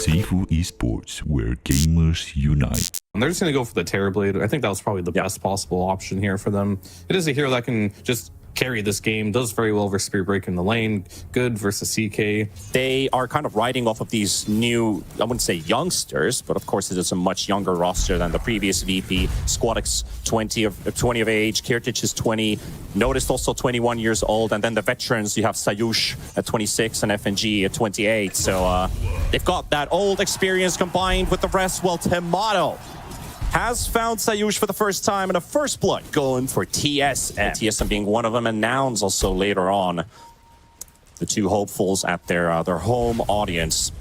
Sifu Esports, where gamers unite. They're just going to go for the Terrorblade. I think that was probably the best possible option here for them. It is a hero that can just carry this game, does very well versus Spirit Break in the lane, good versus CK. They are kind of riding off of these new, I wouldn't say youngsters, but of course it is a much younger roster than the previous VP. Squadix 20 of age, Kirtic is 20, Noticed also 21 years old, and then the veterans, you have Sayush at 26 and FNG at 28. So they've got that old experience combined with the rest. Well, Temato has found Sayush for the first time in a first blood, going for TSM. TSM being one of them, and Nouns also later on. The two hopefuls at their home audience.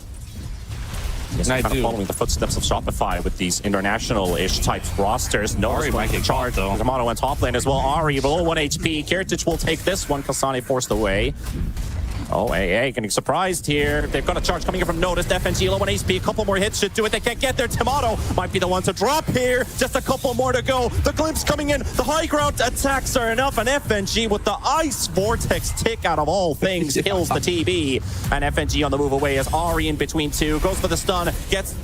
Yes, kind of following the footsteps of Shopify with these international-ish type rosters. No Ari might get charged though. Temato went top lane as well. Ari below 1 HP. Kirtic will take this one. Kasane forced away. Oh, AA getting surprised here. They've got a charge coming in from Noticed. FNG low 1 HP. A couple more hits should do it. They can't get there. Temato might be the one to drop here. Just a couple more to go. The glimpse coming in. The high ground attacks are enough. And FNG with the Ice Vortex tick out of all things kills the TB. And FNG on the move away as Ari in between two. Goes for the stun.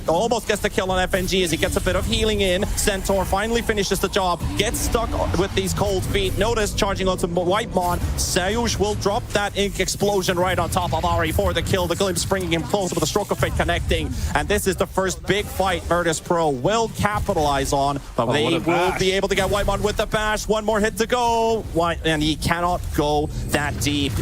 Almost gets the kill on FNG as he gets a bit of healing in. Centaur finally finishes the job. Gets stuck with these cold feet. Noticed charging onto Whitemon. Sayush will drop that ink explosion right on top of Ari for the kill. The glimpse bringing him closer with the stroke of fate connecting. And this is the first big fight VIRTUS.PRO will capitalize on. But they will be able to get Whitemon with the bash. One more hit to go. And he cannot go that deep.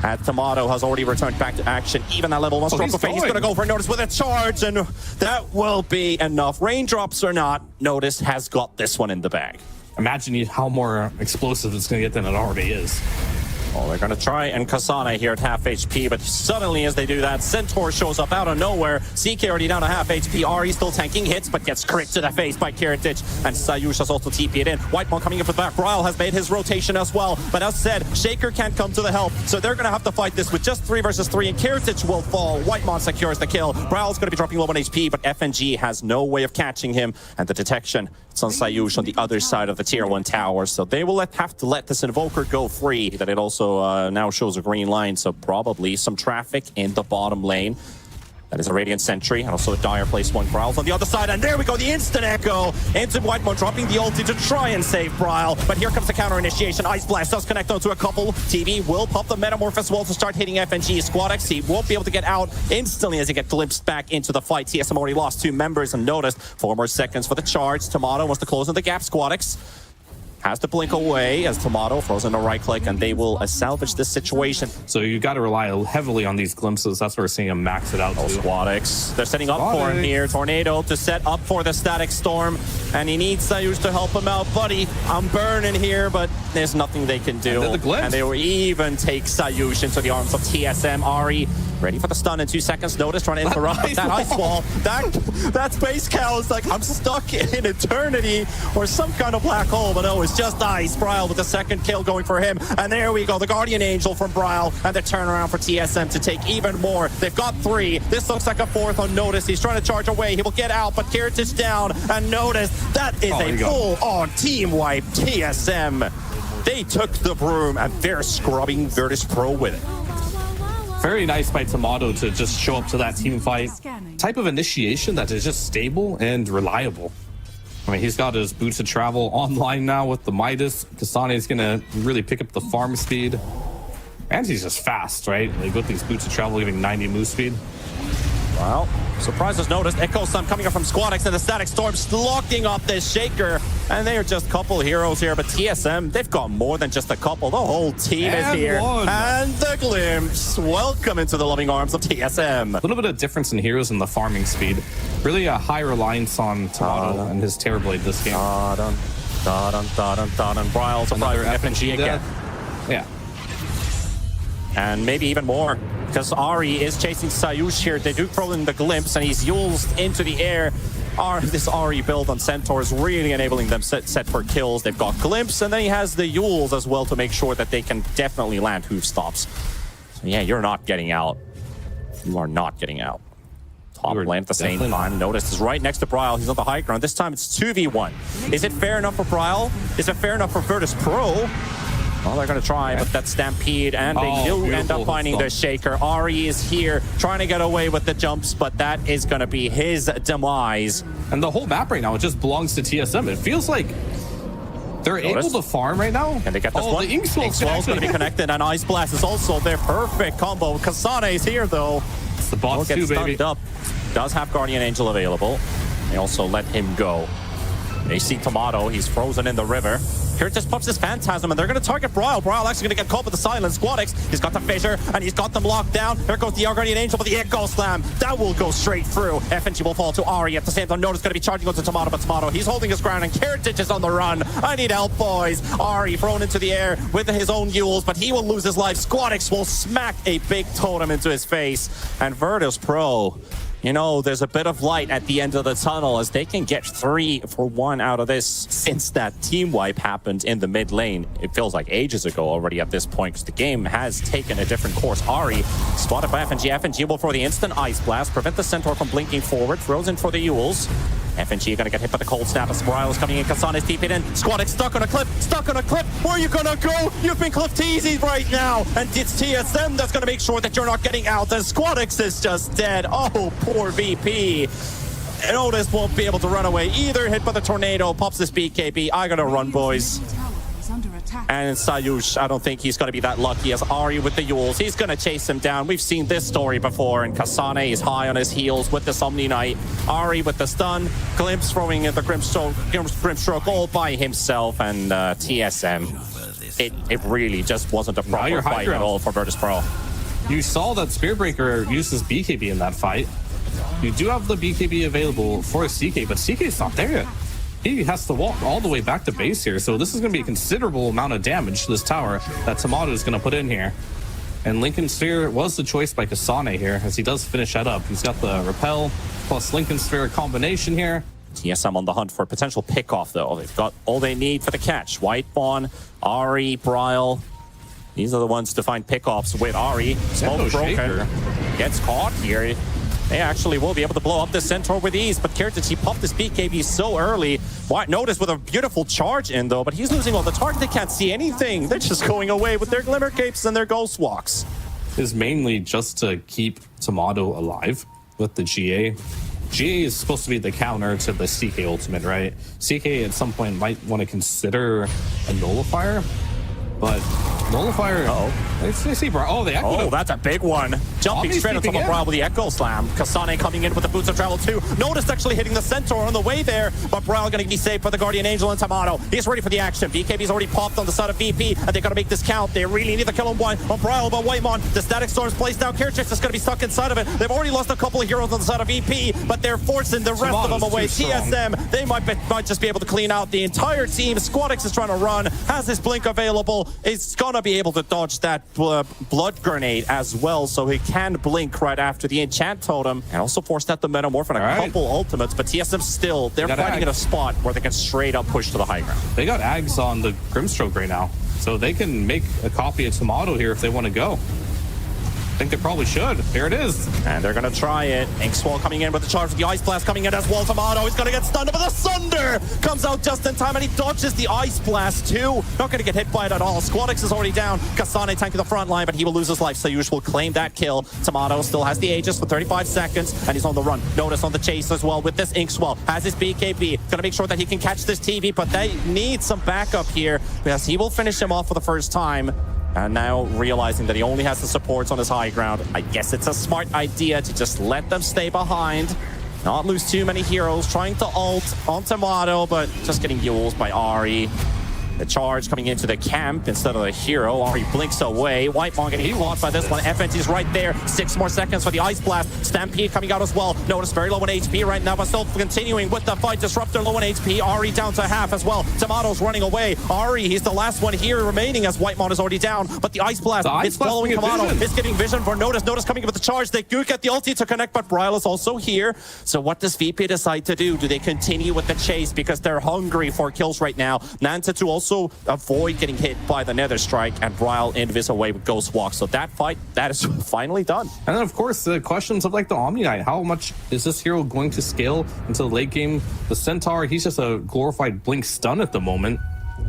As Temato has already returned back to action. Even that level 1 stroke of fate. He's going to go for Notice with a charge. And that will be enough. Raindrops or not, Notice has got this one in the bag. Imagine how more explosive it's going to get than it already is. Oh, they're going to try and Kasane here at half HP, but suddenly as they do that, Centaur shows up out of nowhere. CK already down to half HP. Ari still tanking hits, but gets crit to the face by Kirtic, and Sayush has also TP'd in. Whitemon coming in for the back. Bryle has made his rotation as well, but as said, Shaker can't come to the help, so they're going to have to fight this with just 3 versus 3, and Kirtic will fall. Whitemon secures the kill. Bryle's going to be dropping low on HP, but FNG has no way of catching him, and the detection, it's on Sayush on the other side of the tier 1 tower, so they will have to let this Invoker go free. That it also now shows a green line, so probably some traffic in the bottom lane. That is a Radiant Sentry, and also a Dire place 1 Bryle's on the other side, and there we go, the instant echo into Whitemon, dropping the ulti to try and save Bryle, but here comes the counter initiation. Ice Blast does connect onto a couple. TV will pop the Metamorph as well to start hitting FNG. Squadix, he won't be able to get out instantly as he gets glimpsed back into the fight. TSM already lost 2 members and Noticed 4 more seconds for the charge. Temato wants to close in the gap. Squadix has to blink away as Temato throws in a right click, and they will salvage this situation. So you got to rely heavily on these glimpses. That's where we're seeing him max it out. Oh, Squadix. They're setting up for him here. Tornado to set up for the Static Storm, and he needs Sayush to help him out. Buddy, I'm burning here, but there's nothing they can do. And they will even take Sayush into the arms of TSM. Ari ready for the stun in 2 seconds. Notice trying to interrupt that ice wall. That space cow is like, I'm stuck in eternity or some kind of black hole, but no, it's just ice. Bryle with the second kill going for him. And there we go, the Guardian Angel from Bryle, and the turnaround for TSM to take even more. They've got 3. This looks like a 4th on Notice. He's trying to charge away. He will get out, but Kirtic down. And Notice, that is a full-on team wipe. TSM, they took the broom, and they're scrubbing VIRTUS.PRO with it. Very nice by Temato to just show up to that team fight. Type of initiation that is just stable and reliable. I mean, he's got his boots of travel online now with the Midas. Kasane is going to really pick up the farm speed. And he's just fast, right? Like with these boots of travel giving 90 move speed. Well, surprises Noticed. Echo Sun coming up from Squadix, and the Static Storm's locking up this Shaker. And they are just a couple heroes here, but TSM, they've got more than just a couple. The whole team is here. And the Glimpse. Welcome into the loving arms of TSM. A little bit of difference in heroes and the farming speed. Really a high reliance on Temato and his Terrorblade this game. Bryle surprising FNG again. Yeah. And maybe even more, because Ari is chasing Sayush here. They do throw in the Glimpse, and he's used into the air. This Ari build on Centaur is really enabling them set for kills. They've got Glimpse, and then he has the Yules as well to make sure that they can definitely land hoof stops. So yeah, you're not getting out. You are not getting out. Top lane at the same time. Notice is right next to Bryle. He's on the high ground. This time it's 2v1. Is it fair enough for Bryle? Is it fair enough for VIRTUS.PRO? Well, they're going to try, but that's Stampede, and they do end up finding the Shaker. Ari is here, trying to get away with the jumps, but that is going to be his demise. And the whole map right now, it just belongs to TSM. It feels like they're able to farm right now. Can they get this one? The Inkswell's going to be connected, and Ice Blast is also their perfect combo. Kasane is here, though. It's the bots too, baby. Up. Does have Guardian Angel available. They also let him go. They see Tomato. He's frozen in the river. Here just pops his Phantasm, and they're going to target Brawl. Brawl actually going to get caught with the silence. Squadix, he's got the Fissure, and he's got them locked down. There goes the Guardian Angel, but the Echo Slam, that will go straight through. FNG will fall to Ari. At the same time, Notice going to be charging onto Tomato, but Tomato, he's holding his ground, and Keratic is on the run. I need help, boys. Ari thrown into the air with his own Yules, but he will lose his life. Squadix will smack a big totem into his face, and VIRTUS.PRO, you know, there's a bit of light at the end of the tunnel as they can get 3 for 1 out of this since that team wipe happened in the mid lane. It feels like ages ago already at this point because the game has taken a different course. Ari spotted by FNG. FNG will throw the instant Ice Blast, prevent the Centaur from blinking forward, throws in for the Yules. FNG gonna get hit by the cold snap as Morale is coming in. Kasane's deep in. Squadix stuck on a cliff. Stuck on a cliff. Where are you gonna go? You've been clipped easy right now. And it's TSM that's gonna make sure that you're not getting out. And Squadix is just dead. Oh, poor VP. And Otis won't be able to run away either. Hit by the tornado. Pops this BKB. I gotta run, boys. And Sayush, I don't think he's going to be that lucky as Ari with the Yules. He's going to chase him down. We've seen this story before, and Kasane is high on his heels with the Somni Knight. Ari with the stun, Glimpse throwing in the Grimstroke all by himself, and TSM. It really just wasn't a proper fight at all for VIRTUS.PRO. You saw that Spearbreaker uses BKB in that fight. You do have the BKB available for CK, but CK's not there yet. He has to walk all the way back to base here, so this is going to be a considerable amount of damage to this tower that Tomato is going to put in here. And Lincoln Sphere was the choice by Kasane here, as he does finish that up. He's got the Repel plus Lincoln Sphere combination here. TSM on the hunt for a potential pickoff, though. They've got all they need for the catch. Whitebon, Ari, Bryle. These are the ones to find pickoffs with Ari. Smoke broken. Gets caught here. They actually will be able to blow up the Centaur with ease, but Keratic, he popped his BKB so early. Notice with a beautiful charge in, though, but he's losing all the target. They can't see anything. They're just going away with their Glimmer Capes and their Ghost Walks. Is mainly just to keep Tomato alive with the GA. GA is supposed to be the counter to the CK ultimate, right? CK at some point might want to consider a Nullifier, but Nullifier. They see, bro. Oh, that's a big one. Jumping straight on top of Brawl with the Echo Slam. Kasane coming in with the Boots of Travel too. Notice actually hitting the Centaur on the way there, but Brawl going to be saved by the Guardian Angel and Tomato. He's ready for the action. BKB's already popped on the side of VP, and they got to make this count. They really need the kill on Brawl, but Whitemon. The Static Storm's placed down. Keratic is going to be stuck inside of it. They've already lost a couple of heroes on the side of VP, but they're forcing the rest of them away. TSM, they might just be able to clean out the entire team. Squadix is trying to run, has his blink available. It's going to be able to dodge that blood grenade as well, so he can blink right after the enchant totem and also force out the metamorph on a couple ultimates. But TSM still, they're fighting in a spot where they can straight up push to the high ground. They got Ags on the Grimstroke right now, so they can make a copy of Tomato here if they want to go. I think they probably should. Here it is. And they're going to try it. Inkswell coming in with the charge with the Ice Blast coming in as well. Tomato is going to get stunned, but the Sunder comes out just in time, and he dodges the Ice Blast too. Not going to get hit by it at all. Squadix is already down. Kasane tanking the front line, but he will lose his life. Sayush will claim that kill. Tomato still has the Aegis for 35 seconds, and he's on the run. Notice on the chase as well with this Inkswell. Has his BKB. Going to make sure that he can catch this TV, but they need some backup here because he will finish him off for the first time. And now realizing that he only has the supports on his high ground, I guess it's a smart idea to just let them stay behind. Not lose too many heroes. Trying to ult on Tomato, but just getting Yules by Ari. The charge coming into the camp instead of the hero. Ari blinks away. Whitemon getting caught by this one. FNT's right there. 6 more seconds for the Ice Blast. Stampede coming out as well. Notice very low on HP right now, but still continuing with the fight. Disruptor low on HP. Ari down to half as well. Tomato's running away. Ari, he's the last one here remaining as Whitemon is already down. But the Ice Blast is following Tomato. It's getting vision for Notice. Notice coming in with the charge. They do get the ulti to connect, but Bryle is also here. So what does VP decide to do? Do they continue with the chase because they're hungry for kills right now? Nanta to also avoid getting hit by the Nether Strike, and Bryle invis away with Ghost Walk. So that fight, that is finally done. And then of course the questions of like the Omni Knight. How much is this hero going to scale into the late game? The Centaur, he's just a glorified blink stun at the moment.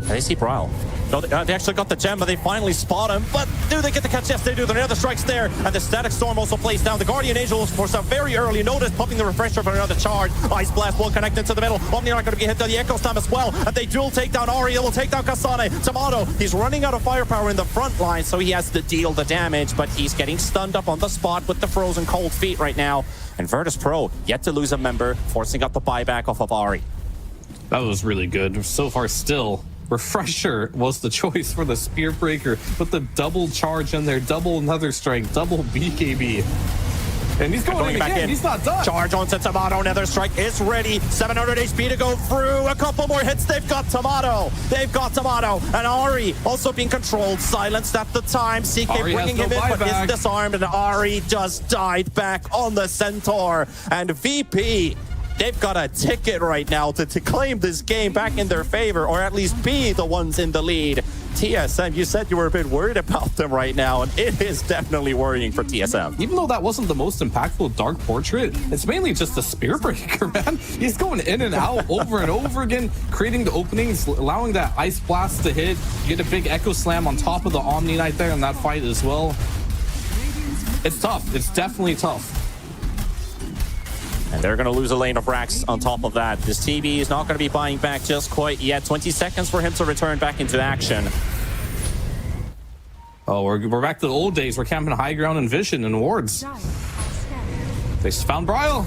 And they see Bryle. No, they actually got the gem, but they finally spot him. But do they get the catch? Yes, they do. There are other strikes there. And the Static Storm also plays down. The Guardian Angel for some very early notice, popping the refresher for another charge. Ice Blast will connect into the middle. Omni are going to be hit by the Echo Slam as well. And they dual take down Ari. It will take down Kasane. Tomato, he's running out of firepower in the front line, so he has to deal the damage, but he's getting stunned up on the spot with the frozen cold feet right now. And Virtus.PRO yet to lose a member, forcing up the buyback off of Ari. That was really good. So far still, Refresher was the choice for the Spear Breaker. Put the double charge in there, double another strike, double BKB. And he's going in back again. in. He's not done. Charge onto Tomato. Another strike is ready. 700 HP to go through. A couple more hits. They've got Tomato. They've got Tomato. And Ari also being controlled. Silenced at the time. CK Ari bringing him in, but buyback. is disarmed. And Ari just died back on the Centaur. And VP, they've got a ticket right now to claim this game back in their favor, or at least be the ones in the lead. TSM, you said you were a bit worried about them right now, and it is definitely worrying for TSM. Even though that wasn't the most impactful Dark Portrait, it's mainly just a Spear Breaker, man. He's going in and out over and over again, creating the openings, allowing that Ice Blast to hit. You get a big Echo Slam on top of the Omni Knight there in that fight as well. It's tough. It's definitely tough. And they're going to lose a lane of racks on top of that. This TB is not going to be buying back just quite yet. 20 seconds for him to return back into action. Oh, we're back to the old days. We're camping high ground and vision and wards. They found Bryle.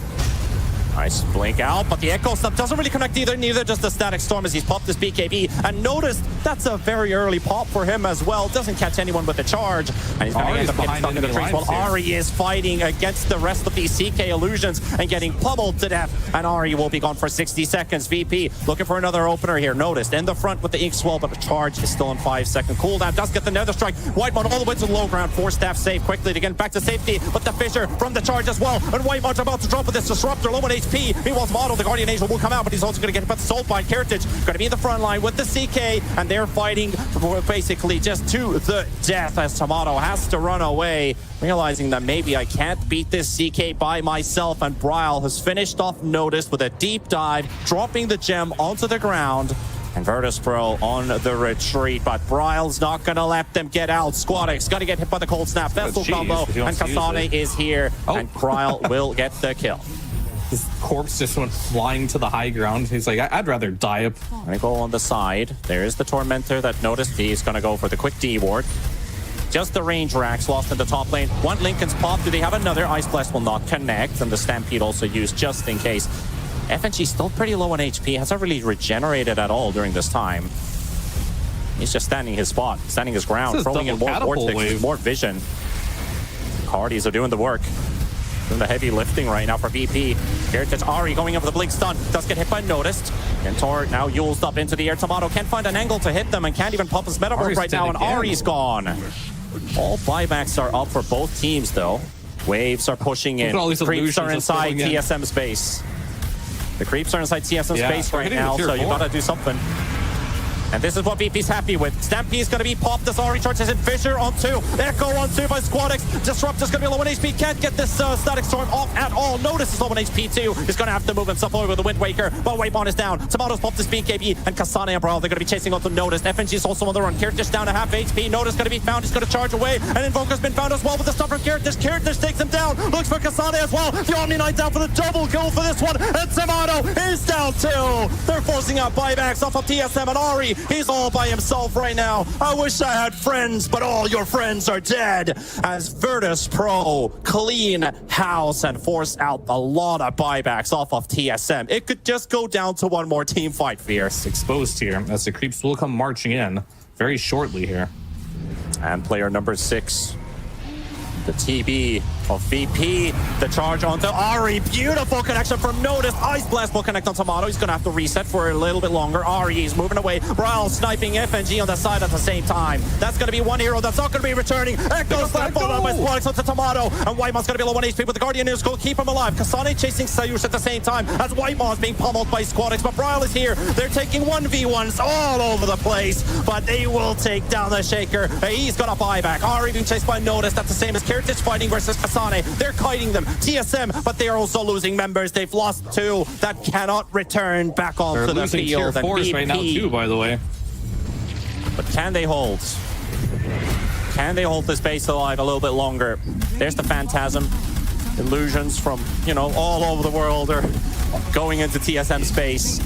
Nice blink out, but the Echo Slam doesn't really connect either, neither does the Static Storm as he's popped this BKB. And notice that's a very early pop for him as well. Doesn't catch anyone with the charge. And he's going to end up getting stuck in the trees while Ari is fighting against the rest of these CK illusions and getting pummeled to death. And Ari will be gone for 60 seconds. VP looking for another opener here. Noticed in the front with the Ink Swell, but the charge is still on 5-second cooldown. Does get the Nether Strike. Whitemon all the way to the low ground. 4 staff save quickly to get back to safety. But the Fissure from the charge as well. And Whitemon's about to drop with this Disruptor. Low on HP. Meanwhile, Tomato, the Guardian Angel will come out, but he's also going to get hit by the Soulbind. Heritage going to be in the front line with the CK, and they're fighting basically just to the death as Tomato has to run away, realizing that maybe I can't beat this CK by myself. And Bryle has finished off Notice with a deep dive, dropping the gem onto the ground. And Virtus.PRO on the retreat, but Bryle's not going to let them get out. Squadix going to get hit by the Cold Snap. Vessel combo, and Kasane is here, and Bryle will get the kill. His corpse just went flying to the high ground. He's like, I'd rather die up. Gonna go on the side. There is the Tormentor that noticed. He's gonna go for the quick D ward. Just the range racks lost in the top lane. One Linken's pop. Do they have another? Ice Blast will not connect, and the Stampede also used just in case. FNG still pretty low on HP. Hasn't really regenerated at all during this time. He's just standing his spot, standing his ground, throwing in more vortex, more vision. Cardis are doing the work. Doing the heavy lifting right now for VP. Heritage Ari going up with a blink stun. Does get hit by Noticed. Kentor now Yule's up into the air. Tomato can't find an angle to hit them and can't even pump his Metamorph right now, and Ari's gone. All buybacks are up for both teams though. Waves are pushing in. Creeps are inside TSM space. The creeps are inside TSM space right now, so you gotta do something. And this is what VP's happy with. Stampede's going to be popped as Ari charges in. Fissure on 2. Echo on 2 by Squadix. Disruptor's going to be low on HP. Can't get this Static Storm off at all. Notice is low on HP too. He's going to have to move himself over with the Wind Waker. But Whitemon is down. Tomato's popped his BKB. And Kasane and Bryle, they're going to be chasing on to Notice. FNG is also on the run. Kiritis down to half HP. Notice going to be found. He's going to charge away. And Invoker's been found as well with the stuff from Kiritis. Kiritis takes him down. Looks for Kasane as well. The Omni Knight down for the double kill for this one. And Tomato is down too. They're forcing out buybacks off of TSM, and Ari, he's all by himself right now. I wish I had friends, but all your friends are dead. As Virtus.PRO clean house and force out a lot of buybacks off of TSM. It could just go down to one more team fight, Fierce. Exposed here as the creeps will come marching in very shortly here. And player number 6, the TB of VP, the charge onto Ari. Beautiful connection from Notice. Ice Blast will connect on Tomato. He's going to have to reset for a little bit longer. Ari is moving away. Bryle sniping FNG on the side at the same time. That's going to be one hero that's not going to be returning. Echo Slam followed out by Squadix onto Tomato. And Whitemon's going to be low on HP, but the Guardian is going to keep him alive. Kasane chasing Sayush at the same time as Whitemon's being pummeled by Squadix. But Bryle is here. They're taking 1v1s all over the place, but they will take down the Shaker. He's got a buyback. Ari being chased by Notice. That's the same as Kiritis fighting versus Kasane. They're kiting them. TSM, but they are also losing members. They've lost 2 that cannot return back onto the field. Tier 4s right now too, by the way. But can they hold? Can they hold this base alive a little bit longer? There's the Phantasm. Illusions from, you know, all over the world are going into TSM space.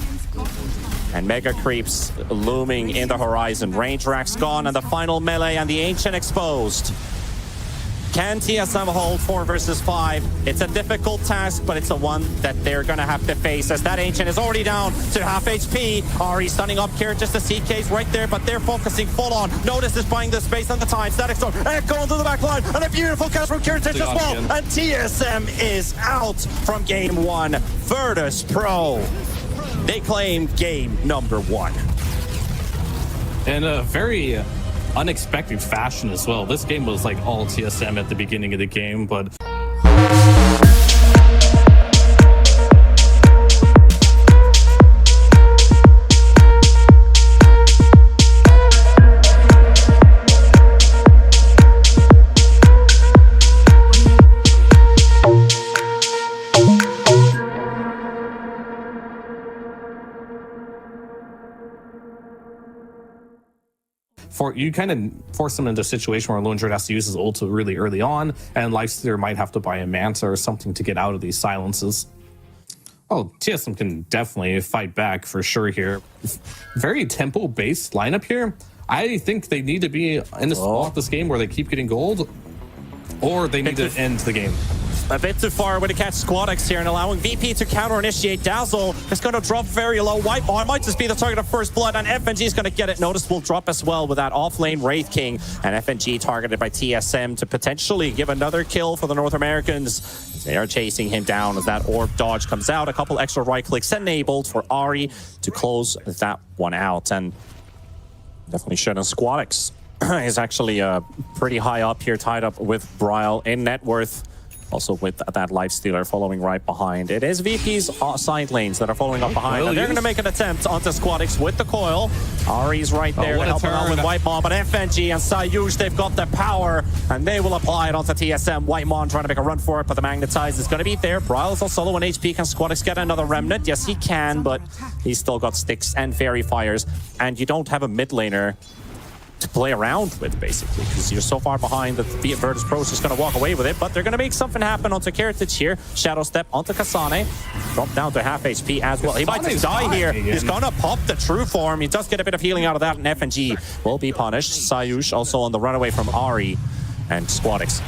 And Mega Creeps looming in the horizon. Range Rack's gone, and the final melee and the Ancient exposed. Can TSM hold 4 versus 5? It's a difficult task, but it's a one that they're going to have to face, as that Ancient is already down to half HP. Ari stunning up here, just the CK's right there, but they're focusing full on. Notice is buying the space on the time. Static Storm, and going to the back line, and a beautiful catch from Kiritich as well. And TSM is out from game 1. VIRTUS.PRO. They claim game number 1. In a very unexpected fashion as well. This game was like all TSM at the beginning of the game, but you kind of force them into a situation where Lone Druid has to use his ult really early on, and Lifestealer might have to buy a Manta or something to get out of these silences. Oh, TSM can definitely fight back for sure here. Very tempo-based lineup here. I think they need to be in a spot this game where they keep getting gold, or they need to end the game. A bit too far away to catch SquadX here, and allowing VP to counter-initiate. Dazzle is going to drop very low. Whiteball might just be the target of First Blood, and FNG is going to get it. Noticeable drop as well with that off-lane Wraith King, and FNG targeted by TSM to potentially give another kill for the North Americans. They are chasing him down as that orb dodge comes out. A couple extra right-clicks enabled for Ari to close that one out, and definitely shouldn't. SquadX is actually pretty high up here, tied up with Bryle in net worth. Also with that Lifestealer following right behind. It is VP's side lanes that are following up behind. And they're going to make an attempt onto SquadX with the coil. Ari's right there to help him out with Whitemon. But FNG and Sayush, they've got the power. And they will apply it onto TSM. Whitemon trying to make a run for it, but the Magnetize is going to be there. Bryle is also low on HP. Can SquadX get another Remnant? Yes, he can, but he's still got Sticks and Fairy Fires. And you don't have a mid laner to play around with, basically, because you're so far behind that VIRTUS.PRO is just going to walk away with it, but they're going to make something happen onto Kiritich here. Shadow Step onto Kasane. Drop down to half HP as well. He might just die here. He's going to pop the true form. He does get a bit of healing out of that, and FNG will be punished. Sayush also on the runaway from Ari, and SquadX.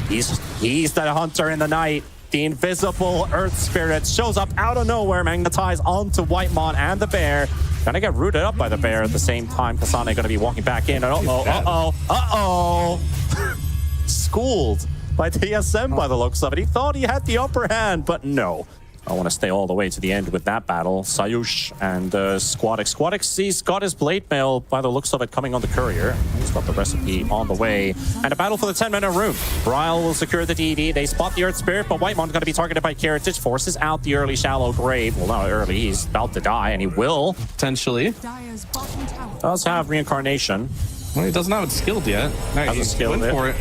He's the hunter in the night. The invisible Earth Spirit shows up out of nowhere, Magnetize onto Whitemon and the Bear. Gonna get rooted up by the Bear at the same time. Kasane gonna be walking back in. And schooled by TSM by the looks of it. He thought he had the upper hand, but no. I want to stay all the way to the end with that battle. Sayush and SquadX. SquadX, he's got his Blade Mail by the looks of it coming on the Courier. He's got the recipe on the way. And a battle for the 10-minute room. Bryle will secure the DD. They spot the Earth Spirit, but Whitemon's going to be targeted by Kiritich. Forces out the early shallow grave. Well, not early. He's about to die, and he will. Potentially. Does have Reincarnation. Well, he doesn't have it skilled yet. No, he's skilled for it.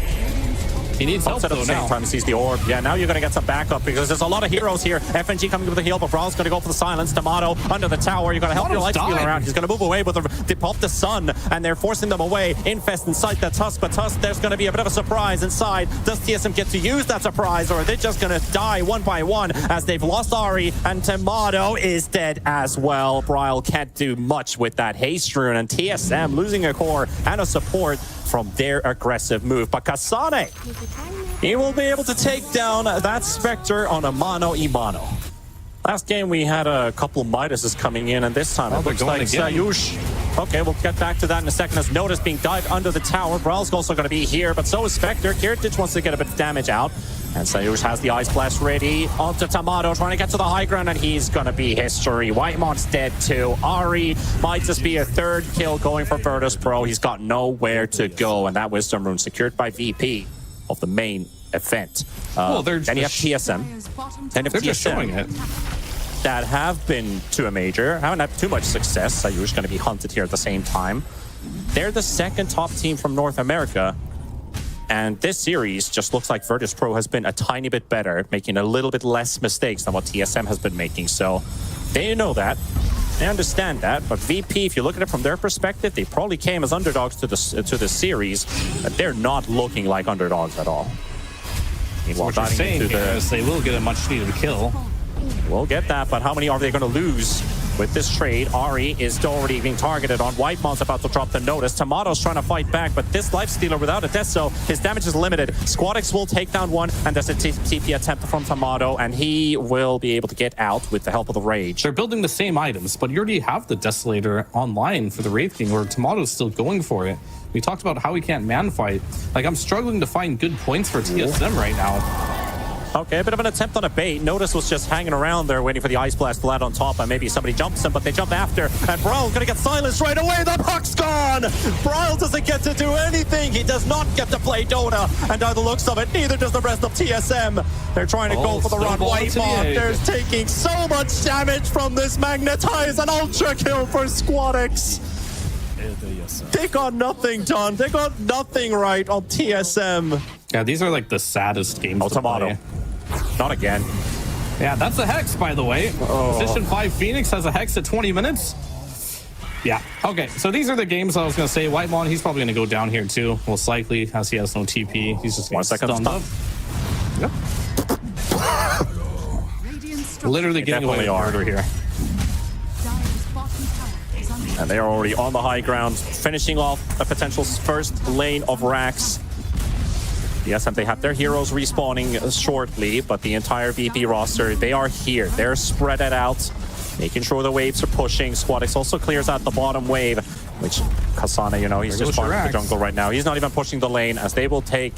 He needs help at the same time. He sees the orb. Yeah, now you're going to get some backup because there's a lot of heroes here. FNG coming with the heal, but Brawl's going to go for the silence. Tomato under the tower. You're going to help your Lifestealer around. He's going to move away with the pop the sun, and they're forcing them away. Infest inside the Tusk, but Tusk, there's going to be a bit of a surprise inside. Does TSM get to use that surprise, or are they just going to die one by one as they've lost Ari, and Tomato is dead as well. Bryle can't do much with that haste rune, and TSM losing a core and a support from their aggressive move. But Kasane, he will be able to take down that Spectre on a mano-a-mano. Last game we had a couple Midases coming in, and this time it looks like Sayush. Okay, we'll get back to that in a second. As Notice being dived under the tower. Brawl's also going to be here, but so is Spectre. Kiritich wants to get a bit of damage out. And Sayush has the Ice Blast ready. Onto Tomato, trying to get to the high ground, and he's going to be history. Whitemon's dead too. Ari might just be a third kill going for VIRTUS.PRO. He's got nowhere to go, and that Wisdom Rune secured by VP of the main event. Well, then you have TSM. Then they're just showing it. That have been to a major, haven't had too much success. Sayush going to be hunted here at the same time. They're the second top team from North America. And this series just looks like VIRTUS.PRO has been a tiny bit better, making a little bit less mistakes than what TSM has been making. So they know that. I understand that, but VP, if you look at it from their perspective, they probably came as underdogs to the series, but they're not looking like underdogs at all. Meanwhile, What you're saying here is they will get a much-needed kill. We'll get that, but how many are they going to lose with this trade? Ari is already being targeted on. Whitemond's about to drop the notice. Tomato's trying to fight back, but this Lifestealer without a death, so his damage is limited. SquadX will take down one, and there's a TP attempt from Tomato, and he will be able to get out with the help of the Rage. They're building the same items, but you already have the Desolator online for the Wraith King, where Tomato's still going for it. We talked about how he can't man fight. Like, I'm struggling to find good points for TSM right now. Okay, a bit of an attempt on a bait. Notice was just hanging around there waiting for the Ice Blast to land on top, and maybe somebody jumps him, but they jump after, and Braille's gonna get silenced right away. The puck's gone! Braille doesn't get to do anything. He does not get to play Dota, and by the looks of it, neither does the rest of TSM. They're trying to go for the run. Whitemond, they're taking so much damage from this Magnetize, an ultra kill for SquadX. They got nothing done. They got nothing right on TSM. Yeah, these are like the saddest games to Tomato. play. Not again. Yeah, that's a Hex, by the way. Position 5 Phoenix has a Hex at 20 minutes. Yeah, okay, so these are the games I was going to say. Whitemond, he's probably going to go down here too, most likely, as he has no TP. He's just 1 second stunned up. Yep. Literally getting away with murder here. And they are already on the high ground, finishing off a potential first lane of racks. Yes, and they have their heroes respawning shortly, but the entire VP roster, they are here. They're spread it out, making sure the waves are pushing. SquadX also clears out the bottom wave, which Kasane, you know, he's just farming the jungle right now. He's not even pushing the lane, as they will take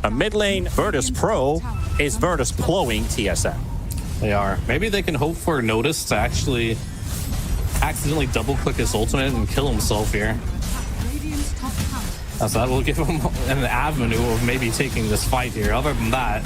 a mid lane. VIRTUS.PRO is VIRTUS.PROing TSM. They are. Maybe they can hope for Notice to actually accidentally double-click his ultimate and kill himself here. So that will give him an avenue of maybe taking this fight here. Other than that,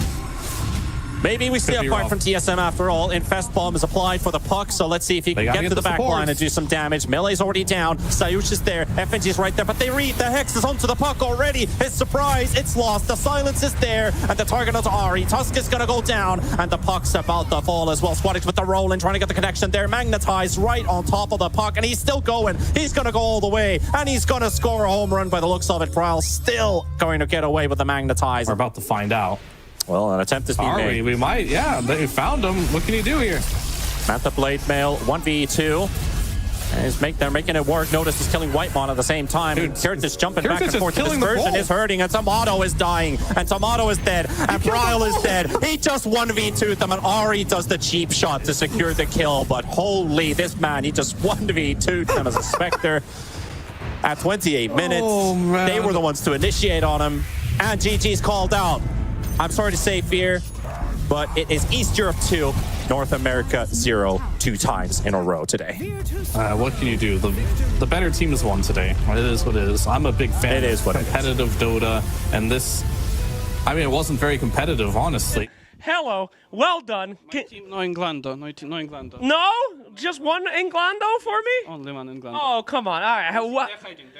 maybe we see a fight from TSM after all. Infest Bomb is applied for the puck, so let's see if he can get to the back line and do some damage. Melee's already down. Sayush is there. FNG's right there, but they read. The Hex is onto the puck already. His surprise, it's lost. The silence is there, and the target is Ari. Tusk is going to go down, and the puck's about to fall as well. SquadX with the roll and trying to get the connection there. Magnetized right on top of the puck, and he's still going. He's going to go all the way, and he's going to score a home run by the looks of it. Braille still going to get away with the Magnetize. we're about to find out. Well, an attempt is being made. We might, yeah. They found him. What can he do here? Manta Blade Mail, 1v2. And they're making it work. Notice is killing Whitemond at the same time. Kirt is jumping back and forth. This version is hurting, and Tomato is dying, and Tomato is dead, and Braille is dead. He just 1v2'd them, and Ari does the cheap shot to secure the kill. But holy, this man, he just 1v2'd them as a Spectre. At 28 minutes, they were the ones to initiate on him, and GG's called out. I'm sorry to say, Fear, but it is East Europe 2, North America 0, 2 times in a row today. What can you do? The better team has won today. It is what it is. I'm a big fan of competitive Dota, and this, I mean, it wasn't very competitive, honestly. Hello, well done. No Englando, no Englando. No? Just one Englando for me? Only one Englando. Oh, come on. All right.